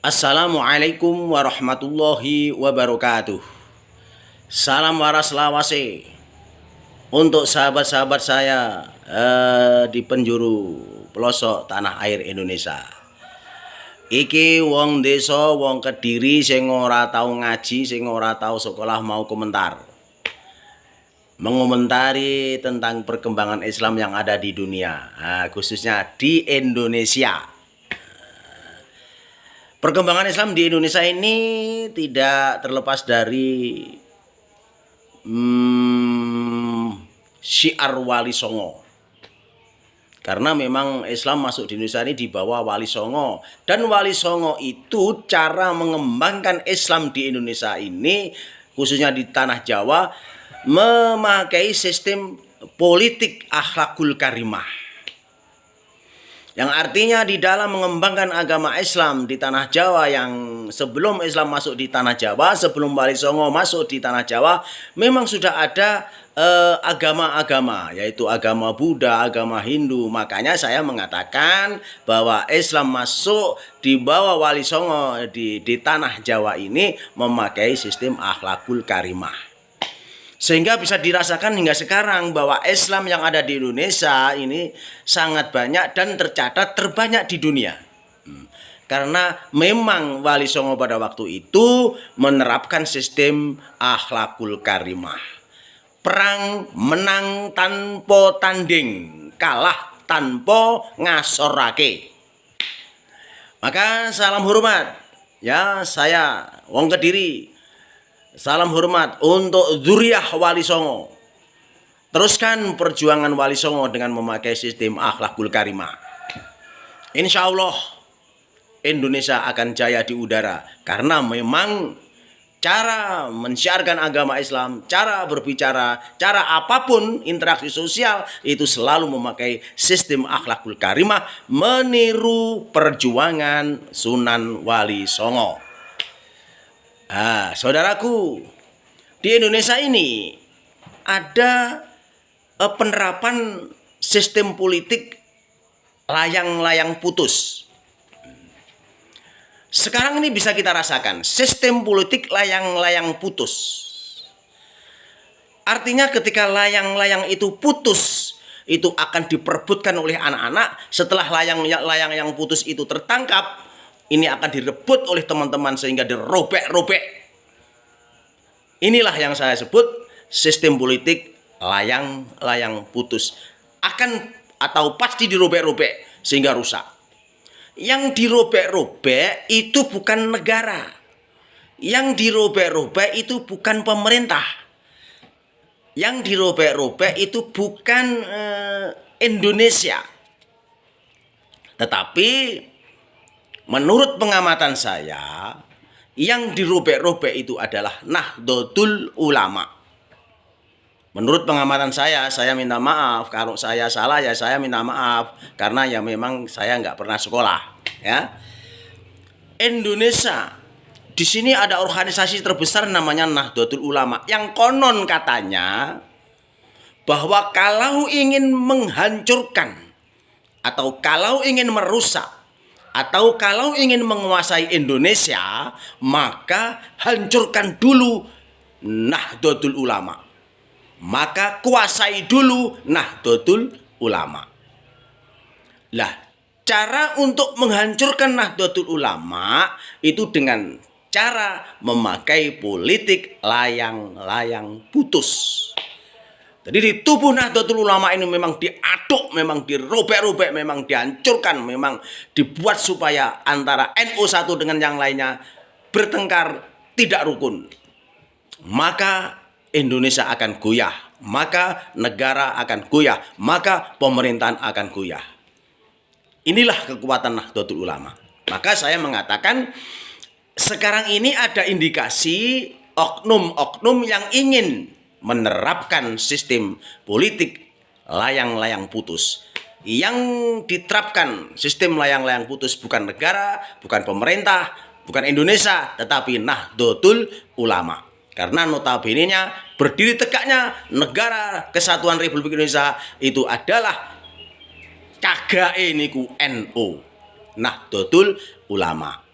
Assalamualaikum warahmatullahi wabarakatuh. Salam waras lawase untuk sahabat-sahabat saya di penjuru pelosok tanah air Indonesia. Iki wong desa, wong Kediri sing ora tau ngaji, sing ora tau sekolah mau komentar. Mengomentari tentang perkembangan Islam yang ada di dunia, khususnya di Indonesia. Perkembangan Islam di Indonesia ini tidak terlepas dari syiar Wali Songo. Karena memang Islam masuk di Indonesia ini di bawah Wali Songo. Dan Wali Songo itu cara mengembangkan Islam di Indonesia ini, khususnya di tanah Jawa, memakai sistem politik akhlakul karimah. Yang artinya di dalam mengembangkan agama Islam di tanah Jawa, yang sebelum Islam masuk di tanah Jawa, sebelum Wali Songo masuk di tanah Jawa, memang sudah ada agama-agama, yaitu agama Buddha, agama Hindu. Makanya saya mengatakan bahwa Islam masuk di bawah Wali Songo di tanah Jawa ini memakai sistem akhlakul karimah. Sehingga bisa dirasakan hingga sekarang bahwa Islam yang ada di Indonesia ini sangat banyak dan tercatat terbanyak di dunia. Karena memang Wali Songo pada waktu itu menerapkan sistem akhlakul karimah. Perang menang tanpa tanding, kalah tanpa ngasorake. Maka salam hormat, ya, saya wong Kediri. Salam hormat untuk zuriyah Wali Songo. Teruskan perjuangan Wali Songo dengan memakai sistem akhlakul karimah. Insya Allah Indonesia akan jaya di udara. Karena memang cara mensiarkan agama Islam, cara berbicara, cara apapun interaksi sosial itu selalu memakai sistem akhlakul karimah, meniru perjuangan Sunan Wali Songo. Saudaraku, di Indonesia ini ada penerapan sistem politik layang-layang putus. Sekarang ini bisa kita rasakan sistem politik layang-layang putus. Artinya ketika layang-layang itu putus, itu akan diperebutkan oleh anak-anak. Setelah layang yang putus itu tertangkap, ini akan direbut oleh teman-teman sehingga dirobek-robek. Inilah yang saya sebut sistem politik layang-layang putus. Akan atau pasti dirobek-robek sehingga rusak. Yang dirobek-robek itu bukan negara. Yang dirobek-robek itu bukan pemerintah. Yang dirobek-robek itu bukan Indonesia. Tetapi menurut pengamatan saya, yang dirobek-robek itu adalah Nahdlatul Ulama. Menurut pengamatan saya minta maaf. Kalau saya salah ya saya minta maaf. Karena ya memang saya nggak pernah sekolah. Ya. Indonesia, di sini ada organisasi terbesar namanya Nahdlatul Ulama. Yang konon katanya bahwa kalau ingin menghancurkan atau kalau ingin merusak atau kalau ingin menguasai Indonesia, maka hancurkan dulu Nahdlatul Ulama. Maka kuasai dulu Nahdlatul Ulama. Lah, cara untuk menghancurkan Nahdlatul Ulama itu dengan cara memakai politik layang-layang putus. Jadi di tubuh Nahdlatul Ulama ini memang diaduk, memang dirobek-robek, memang dihancurkan, memang dibuat supaya antara NU satu dengan yang lainnya bertengkar tidak rukun. Maka Indonesia akan goyah, maka negara akan goyah, maka pemerintahan akan goyah. Inilah kekuatan Nahdlatul Ulama. Maka saya mengatakan sekarang ini ada indikasi oknum-oknum yang ingin menerapkan sistem politik layang-layang putus. Yang diterapkan sistem layang-layang putus bukan negara, bukan pemerintah, bukan Indonesia, tetapi Nahdlatul Ulama. Karena notabene-nya berdiri tegaknya negara kesatuan Republik Indonesia itu adalah cagake niku NU, Nahdlatul Ulama.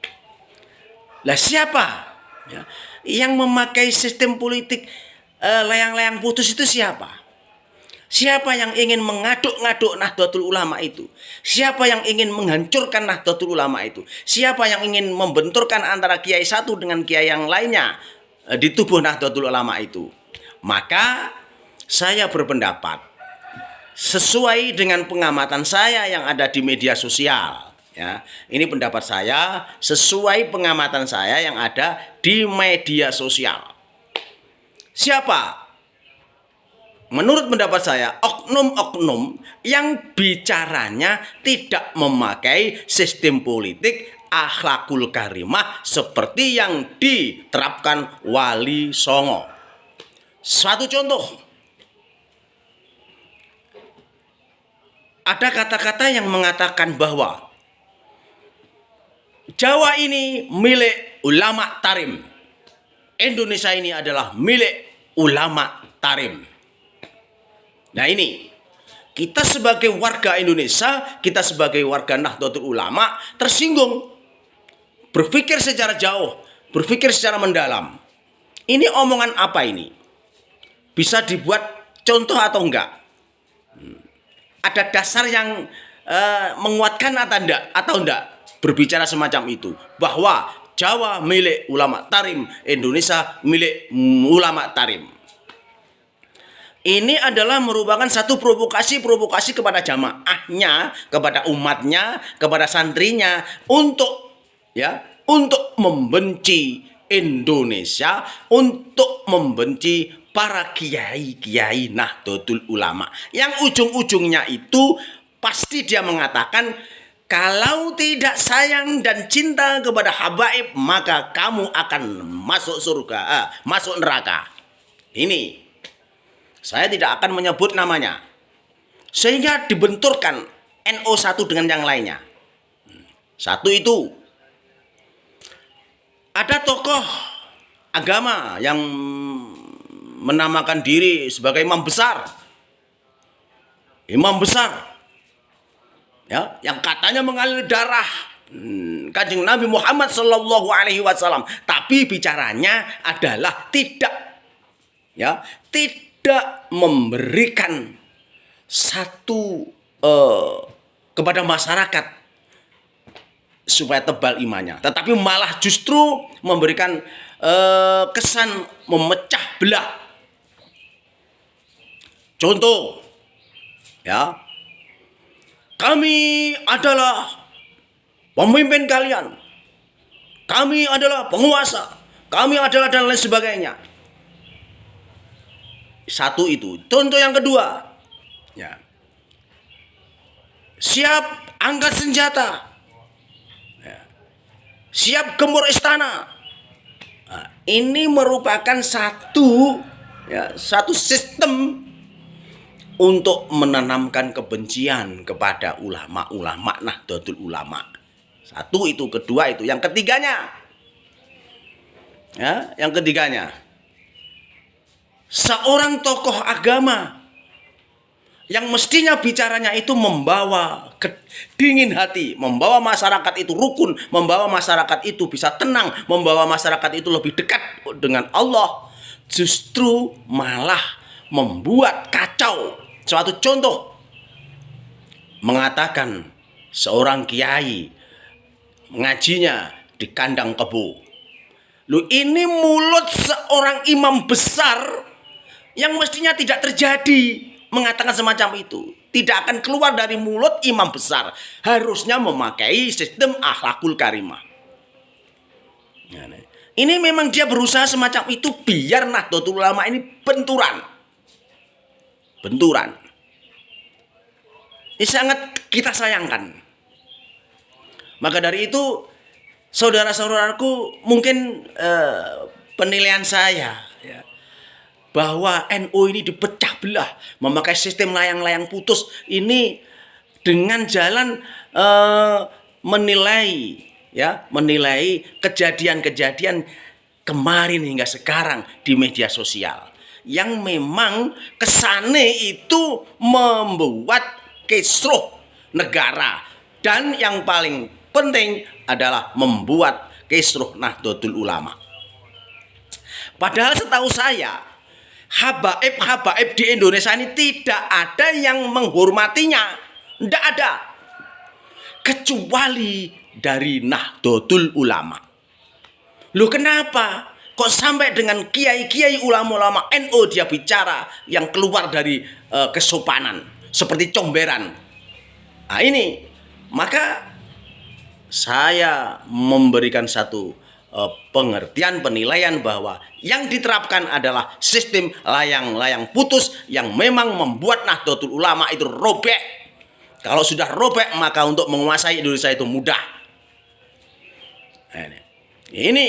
Lah siapa ya, yang memakai sistem politik layang-layang putus itu siapa? Siapa yang ingin mengaduk-ngaduk Nahdlatul Ulama itu? Siapa yang ingin menghancurkan Nahdlatul Ulama itu? Siapa yang ingin membenturkan antara kiai satu dengan kiai yang lainnya di tubuh Nahdlatul Ulama itu? Maka saya berpendapat sesuai dengan pengamatan saya yang ada di media sosial. Ya, ini pendapat saya sesuai pengamatan saya yang ada di media sosial. Siapa? Menurut pendapat saya, oknum-oknum yang bicaranya tidak memakai sistem politik akhlakul karimah seperti yang diterapkan Wali Songo. Suatu contoh, ada kata-kata yang mengatakan bahwa Jawa ini milik ulama tarim, Indonesia ini adalah milik ulama tarim. Nah ini, kita sebagai warga Indonesia, kita sebagai warga Nahdlatul Ulama tersinggung. Berpikir secara jauh, berpikir secara mendalam. Ini omongan apa ini? Bisa dibuat contoh atau enggak? Ada dasar yang menguatkan atau enggak berbicara semacam itu? Bahwa Jawa milik ulama tarim, Indonesia milik ulama tarim. Ini adalah merupakan satu provokasi kepada jamaahnya, kepada umatnya, kepada santrinya untuk membenci Indonesia, untuk membenci para kiai-kiai Nahdlatul Ulama. Yang ujung-ujungnya itu pasti dia mengatakan, kalau tidak sayang dan cinta kepada habaib, maka kamu akan masuk surga, masuk neraka. Ini saya tidak akan menyebut namanya. Sehingga dibenturkan NO satu dengan yang lainnya. Satu itu, ada tokoh agama yang menamakan diri sebagai imam besar. Imam besar. Ya, yang katanya mengalir darah Kanjeng Nabi Muhammad Sallallahu Alaihi Wasallam. Tapi bicaranya adalah tidak memberikan satu kepada masyarakat supaya tebal imannya, tetapi malah justru memberikan kesan memecah belah. Contoh, ya, kami adalah pemimpin kalian, kami adalah penguasa, kami adalah dan lain sebagainya. Satu itu. Contoh yang kedua, ya, siap angkat senjata, ya, siap gempur istana. Nah, ini merupakan satu sistem untuk menanamkan kebencian kepada ulama-ulama Nahdlatul Ulama. Satu itu, kedua itu. Yang ketiganya, seorang tokoh agama yang mestinya bicaranya itu membawa dingin hati, membawa masyarakat itu rukun, membawa masyarakat itu bisa tenang, membawa masyarakat itu lebih dekat dengan Allah, justru malah membuat kacau. Suatu contoh, mengatakan seorang kiai ngajinya di kandang kebo. Ini mulut seorang imam besar yang mestinya tidak terjadi mengatakan semacam itu. Tidak akan keluar dari mulut imam besar. Harusnya memakai sistem akhlakul karimah. Ini memang dia berusaha semacam itu biar Nahdlatul Ulama ini benturan. Ini sangat kita sayangkan. Maka dari itu, saudara-saudaraku, mungkin penilaian saya, ya, bahwa NU ini dipecah belah, memakai sistem layang-layang putus ini dengan jalan menilai kejadian-kejadian kemarin hingga sekarang di media sosial yang memang kesane itu membuat kisruh negara, dan yang paling penting adalah membuat Kisruh Nahdlatul Ulama. Padahal setahu saya habaib di Indonesia ini tidak ada yang menghormatinya, tidak ada, kecuali dari Nahdlatul Ulama. Loh kenapa? Kok sampai dengan kiai-kiai ulama-ulama NU dia bicara yang keluar dari kesopanan seperti comberan. Nah ini, maka saya memberikan satu pengertian, penilaian bahwa yang diterapkan adalah sistem layang-layang putus yang memang membuat Nahdlatul Ulama itu robek. Kalau sudah robek maka untuk menguasai Indonesia itu mudah. Ini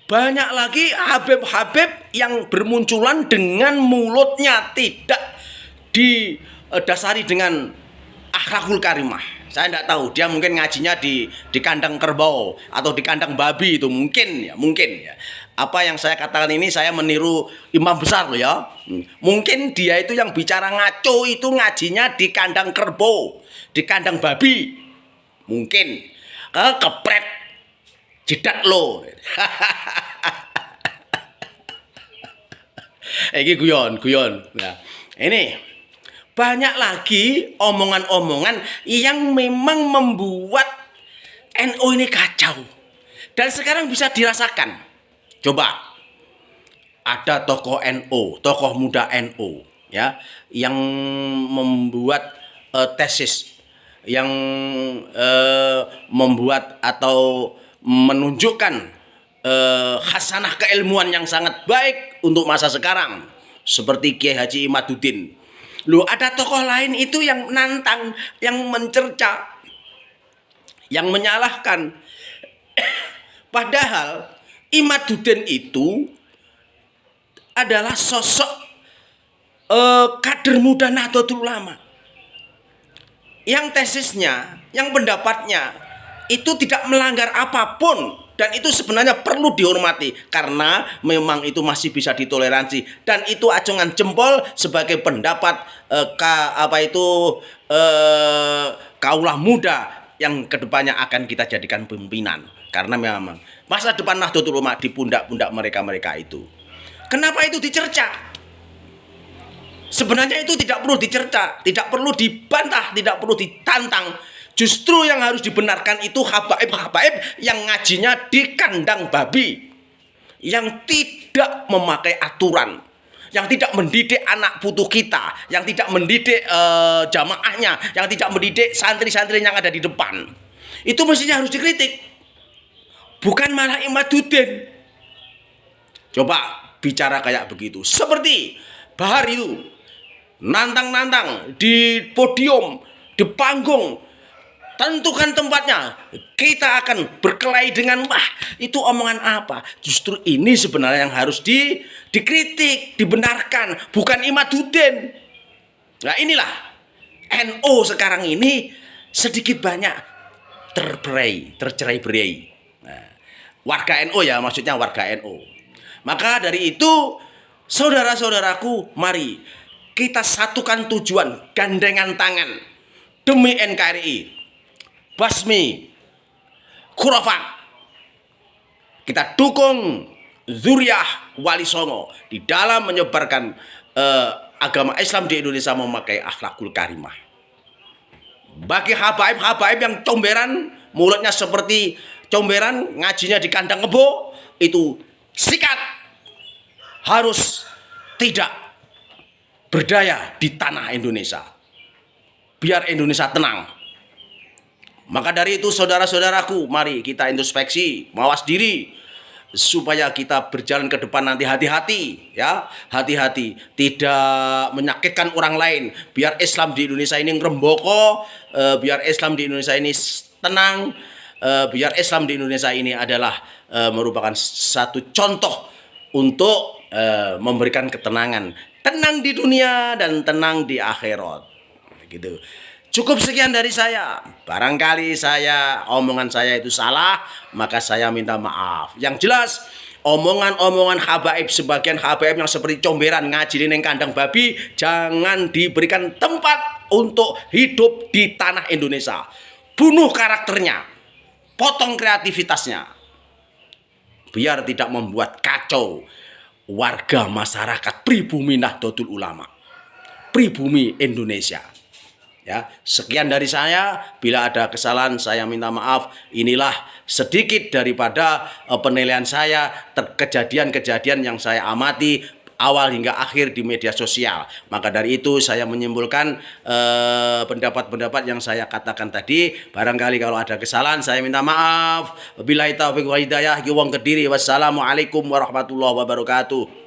banyak lagi habib-habib yang bermunculan dengan mulutnya tidak didasari dengan akhlakul karimah. Saya tidak tahu, dia mungkin ngajinya di kandang kerbau atau di kandang babi, itu mungkin ya. Apa yang saya katakan ini saya meniru imam besar loh ya. Mungkin dia itu yang bicara ngaco itu ngajinya di kandang kerbau, di kandang babi. Mungkin kepret jedak lo. Ini guyon. Nah, ini banyak lagi omongan-omongan yang memang membuat NU ini kacau. Dan sekarang bisa dirasakan. Coba, ada tokoh NU, tokoh muda NU, ya, yang membuat tesis, yang membuat atau menunjukkan khasanah keilmuan yang sangat baik untuk masa sekarang, seperti Kiai Haji Imaduddin. Loh, ada tokoh lain itu yang nantang, yang mencerca, yang menyalahkan. Padahal Imaduddin itu adalah sosok kader muda Nahdlatul Ulama yang tesisnya, yang pendapatnya itu tidak melanggar apapun, dan itu sebenarnya perlu dihormati karena memang itu masih bisa ditoleransi, dan itu acungan jempol sebagai pendapat kaulah muda yang kedepannya akan kita jadikan pimpinan, karena memang masa depan Nahdlatul Ulama di pundak-pundak mereka itu. Kenapa itu dicerca? Sebenarnya itu tidak perlu dicerca, tidak perlu dibantah, tidak perlu ditantang. Justru yang harus dibenarkan itu habaib-habaib yang ngajinya di kandang babi, yang tidak memakai aturan, yang tidak mendidik anak putu kita, yang tidak mendidik jamaahnya, yang tidak mendidik santri-santri yang ada di depan. Itu mestinya harus dikritik, bukan malah Imaduddin. Coba bicara kayak begitu, seperti Bahar itu nantang-nantang di podium, di panggung, tentukan tempatnya, kita akan berkelahi dengan wah itu omongan apa. Justru ini sebenarnya yang harus dikritik, dibenarkan, bukan Imaduddin. Nah inilah NU sekarang ini sedikit banyak tercerai-berai. Nah, warga NU ya, maksudnya warga NU. Maka dari itu saudara-saudaraku, mari kita satukan tujuan, gandengan tangan demi NKRI, basmi khurafat. Kita dukung zuriyah Wali Songo di dalam menyebarkan agama Islam di Indonesia memakai akhlakul karimah. Bagi habaib-habaib yang comberan, mulutnya seperti comberan, ngajinya di kandang kebo, itu sikat, harus tidak berdaya di tanah Indonesia, biar Indonesia tenang. Maka dari itu saudara-saudaraku, mari kita introspeksi, mawas diri, supaya kita berjalan ke depan nanti hati-hati, ya, hati-hati, tidak menyakitkan orang lain, biar Islam di Indonesia ini ngeremboko, biar Islam di Indonesia ini tenang, biar Islam di Indonesia ini adalah merupakan satu contoh untuk memberikan ketenangan, tenang di dunia dan tenang di akhirat, gitu. Cukup sekian dari saya. Barangkali omongan saya itu salah, maka saya minta maaf. Yang jelas, omongan-omongan habaib, sebagian habaib yang seperti comberan ngaji ning kandang babi, jangan diberikan tempat untuk hidup di tanah Indonesia. Bunuh karakternya, potong kreativitasnya biar tidak membuat kacau warga masyarakat pribumi Nahdlatul Ulama, pribumi Indonesia. Ya, sekian dari saya. Bila ada kesalahan saya minta maaf. Inilah sedikit daripada penilaian saya kejadian-kejadian yang saya amati awal hingga akhir di media sosial. Maka dari itu saya menyimpulkan pendapat-pendapat yang saya katakan tadi. Barangkali kalau ada kesalahan saya minta maaf. Wabillahi taufiq wal hidayah. Wong Kediri. Wassalamualaikum warahmatullahi wabarakatuh.